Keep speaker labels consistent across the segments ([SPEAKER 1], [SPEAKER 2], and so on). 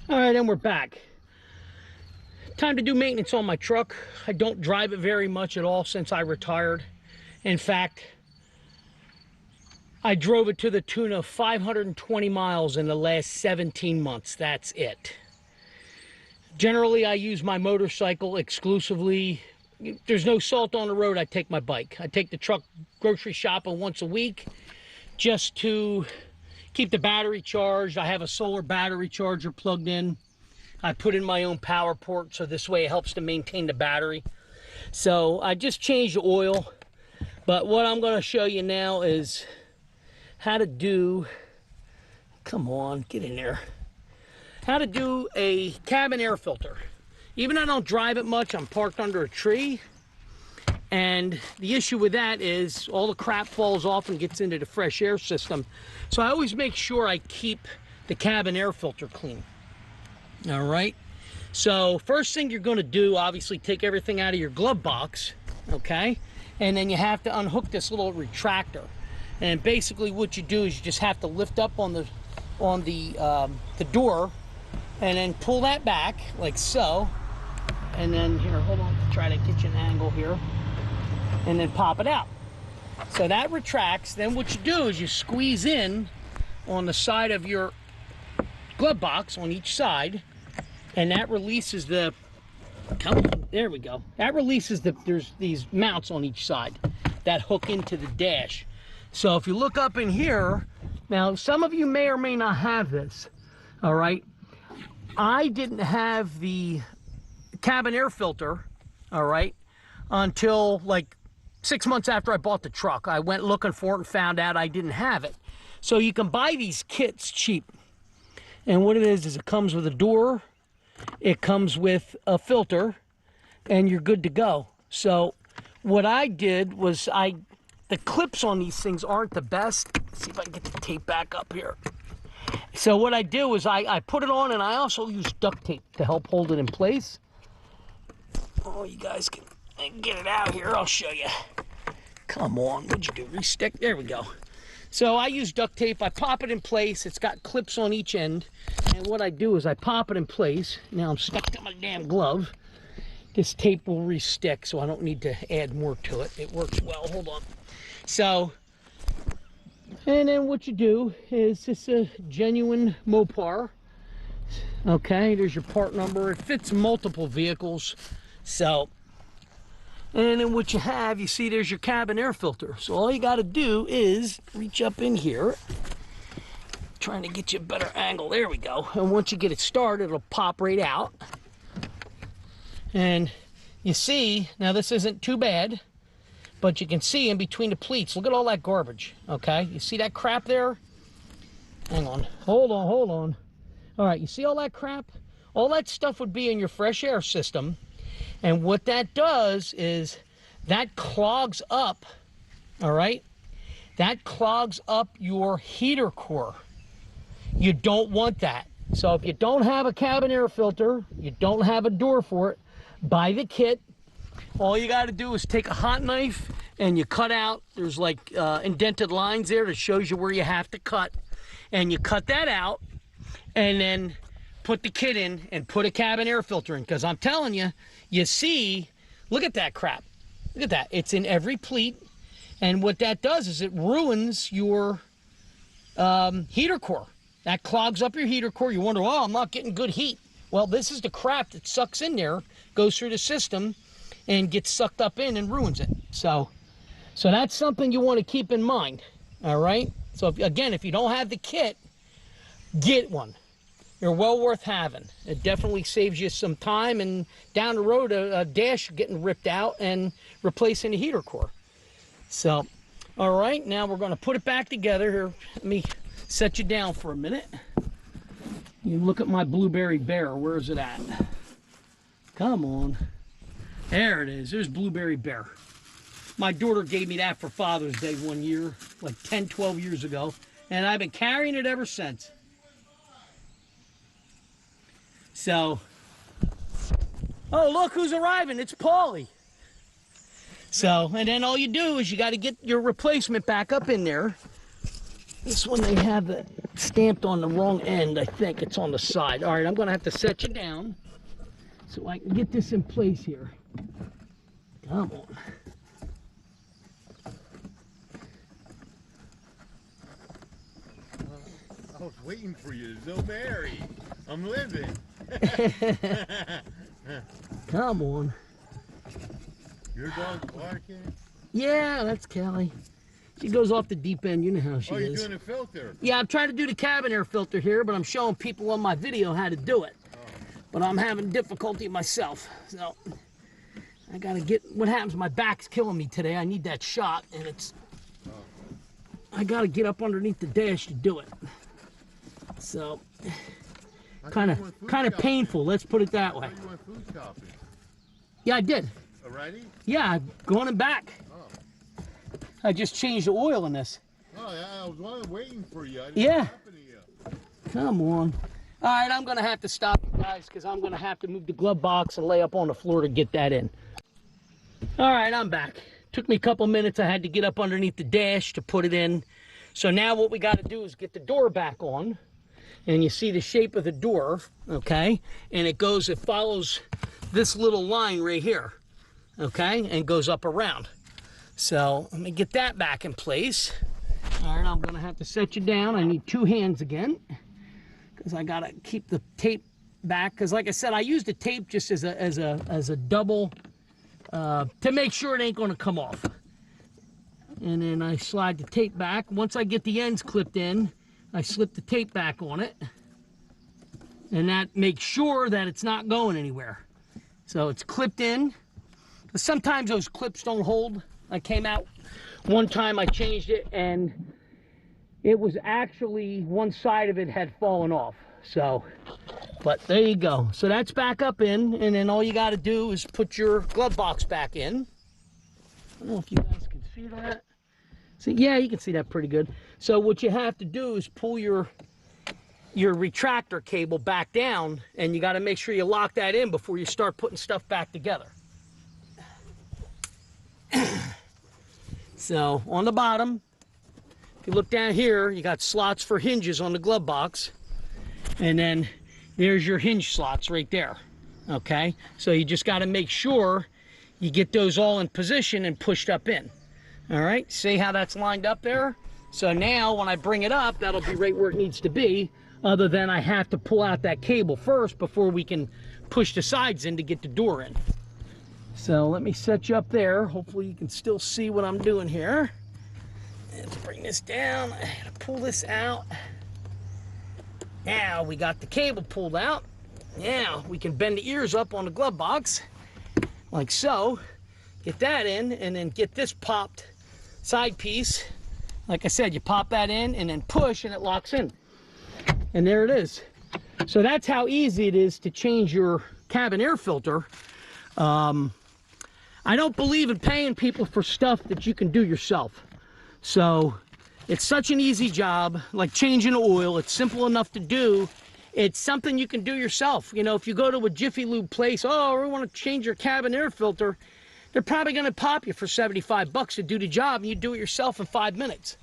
[SPEAKER 1] All right, and we're back. Time to do maintenance on my truck. I don't drive it very much at all since I retired. In fact, I drove it to the tune of 520 miles in the last 17 months. That's it. Generally, I use my motorcycle exclusively. If there's no salt on the road, I take my bike. I take the truck grocery shopping once a week just to keep the battery charged. I have a solar battery charger plugged in. I put in my own power port, so this way it helps to maintain the battery. So I just changed the oil, but what I'm going to show you now is how to do, come on, get in there, how to do a cabin air filter. Even though I don't drive it much, I'm parked under a tree, and the issue with that is all the crap falls off and gets into the fresh air system. So I always make sure I keep the cabin air filter clean. All right, so first thing you're going to do, obviously take everything out of your glove box, okay, and then you have to unhook this little retractor. And basically what you do is you just have to lift up on the door and then pull that back like so, and then here, hold on, try to get you an angle here, and then pop it out. So that retracts. Then what you do is you squeeze in on the side of your glove box on each side, and that releases the, come on, there we go. That releases there's these mounts on each side that hook into the dash. So if you look up in here, now some of you may or may not have this, all right? I didn't have the cabin air filter, all right, until like 6 months after I bought the truck. I went looking for it and found out I didn't have it. So you can buy these kits cheap. And what it is it comes with a door, it comes with a filter, and you're good to go. So what I did was the clips on these things aren't the best. Let's see if I can get the tape back up here. So what I do is I put it on, and I also use duct tape to help hold it in place. Oh, you guys can get it out here. I'll show you. Come on, what'd you do? Restick? There we go. So I use duct tape. I pop it in place. It's got clips on each end. And what I do is I pop it in place. Now I'm stuck to my damn glove. This tape will re-stick, so I don't need to add more to it. It works well. Hold on. So, and then what you do is it's a genuine Mopar. Okay, there's your part number. It fits multiple vehicles. So, and then what you have, you see there's your cabin air filter. So all you got to do is reach up in here. Trying to get you a better angle. There we go. And once you get it started, it'll pop right out. And you see, now this isn't too bad, but you can see in between the pleats, look at all that garbage, okay? You see that crap there? Hang on. Hold on. All right, you see all that crap? All that stuff would be in your fresh air system. And what that does is that clogs up, all right? That clogs up your heater core. You don't want that. So if you don't have a cabin air filter, you don't have a door for it, buy the kit. All you got to do is take a hot knife and you cut out, there's like indented lines there that shows you where you have to cut. And you cut that out and then put the kit in and put a cabin air filter in. Because I'm telling you, you see, look at that crap. Look at that. It's in every pleat. And what that does is it ruins your heater core. That clogs up your heater core. You wonder, oh, I'm not getting good heat. Well, this is the crap that sucks in there, goes through the system, and gets sucked up in and ruins it. So that's something you want to keep in mind, all right? So, if you don't have the kit, get one. They're well worth having. It definitely saves you some time, and down the road, a dash getting ripped out and replacing the heater core. So, all right, now we're going to put it back together. Here, let me set you down for a minute. You look at my Blueberry Bear. Where is it at? Come on. There it is. There's Blueberry Bear. My daughter gave me that for Father's Day one year, like 10, 12 years ago, and I've been carrying it ever since. So, oh, look who's arriving. It's Paulie. So, and then all you do is you got to get your replacement back up in there. This one, they have the stamped on the wrong end. I think it's on the side. All right, I'm gonna have to set you down so I can get this in place here. Come on.
[SPEAKER 2] I was waiting for you. There's no Mary. I'm living.
[SPEAKER 1] Come on.
[SPEAKER 2] Your dog barking?
[SPEAKER 1] Yeah, that's Kelly. She goes off the deep end. You know how she
[SPEAKER 2] Oh,
[SPEAKER 1] is.
[SPEAKER 2] you're doing a filter?
[SPEAKER 1] Yeah, I'm trying to do the cabin air filter here, but I'm showing people on my video how to do it.
[SPEAKER 2] Oh.
[SPEAKER 1] But I'm having difficulty myself. So I gotta get, what happens, my back's killing me today. I need that shot, and it's, I gotta get up underneath the dash to do it. So, kind of painful, let's put it that way.
[SPEAKER 2] You went food shopping?
[SPEAKER 1] Yeah, I did.
[SPEAKER 2] Already?
[SPEAKER 1] Yeah, going and back.
[SPEAKER 2] Oh.
[SPEAKER 1] I just changed the oil in this.
[SPEAKER 2] Oh, yeah, I was waiting for you. I didn't
[SPEAKER 1] Yeah.
[SPEAKER 2] know what happened to you.
[SPEAKER 1] Come on. All right, I'm going to have to stop you guys because I'm going to have to move the glove box and lay up on the floor to get that in. All right, I'm back. Took me a couple minutes. I had to get up underneath the dash to put it in. So now what we got to do is get the door back on. And you see the shape of the door, okay? And it follows this little line right here, okay? And goes up around. So let me get that back in place. All right, I'm gonna have to set you down. I need 2 hands again because I gotta keep the tape back. Because like I said, I use the tape just as a double to make sure it ain't gonna come off. And then I slide the tape back. Once I get the ends clipped in, I slip the tape back on it, and that makes sure that it's not going anywhere. So it's clipped in. Sometimes those clips don't hold. I came out one time, I changed it, and it was actually one side of it had fallen off. So, but there you go. So that's back up in, and then all you got to do is put your glove box back in. I don't know if you guys can see that. See, yeah, you can see that pretty good. So what you have to do is pull your retractor cable back down, and you got to make sure you lock that in before you start putting stuff back together. So on the bottom, if you look down here, you got slots for hinges on the glove box, and then there's your hinge slots right there. Okay, so you just got to make sure you get those all in position and pushed up in. All right, see how that's lined up there? So now when I bring it up, that'll be right where it needs to be, other than I have to pull out that cable first before we can push the sides in to get the door in. So let me set you up there. Hopefully you can still see what I'm doing here. Let's bring this down. I gotta pull this out. Now we got the cable pulled out. Now we can bend the ears up on the glove box, like so. Get that in, and then get this popped side piece. Like I said, you pop that in and then push, and it locks in. And there it is. So that's how easy it is to change your cabin air filter. I don't believe in paying people for stuff that you can do yourself. So it's such an easy job, like changing oil. It's simple enough to do. It's something you can do yourself. You know, if you go to a Jiffy Lube place, oh, we want to change your cabin air filter, they're probably going to pop you for 75 bucks to do the job, and you do it yourself in 5 minutes.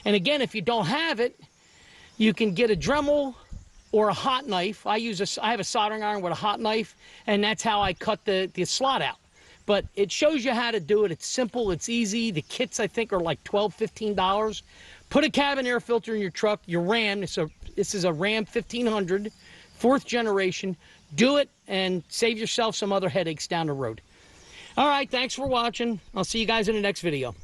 [SPEAKER 1] And again, if you don't have it, you can get a Dremel or a hot knife. I have a soldering iron with a hot knife, and that's how I cut the slot out. But it shows you how to do it. It's simple, it's easy. The kits, I think, are like $12, $15. Put a cabin air filter in your truck, your Ram. This is a Ram 1500, 4th generation. Do it and save yourself some other headaches down the road. All right, thanks for watching. I'll see you guys in the next video.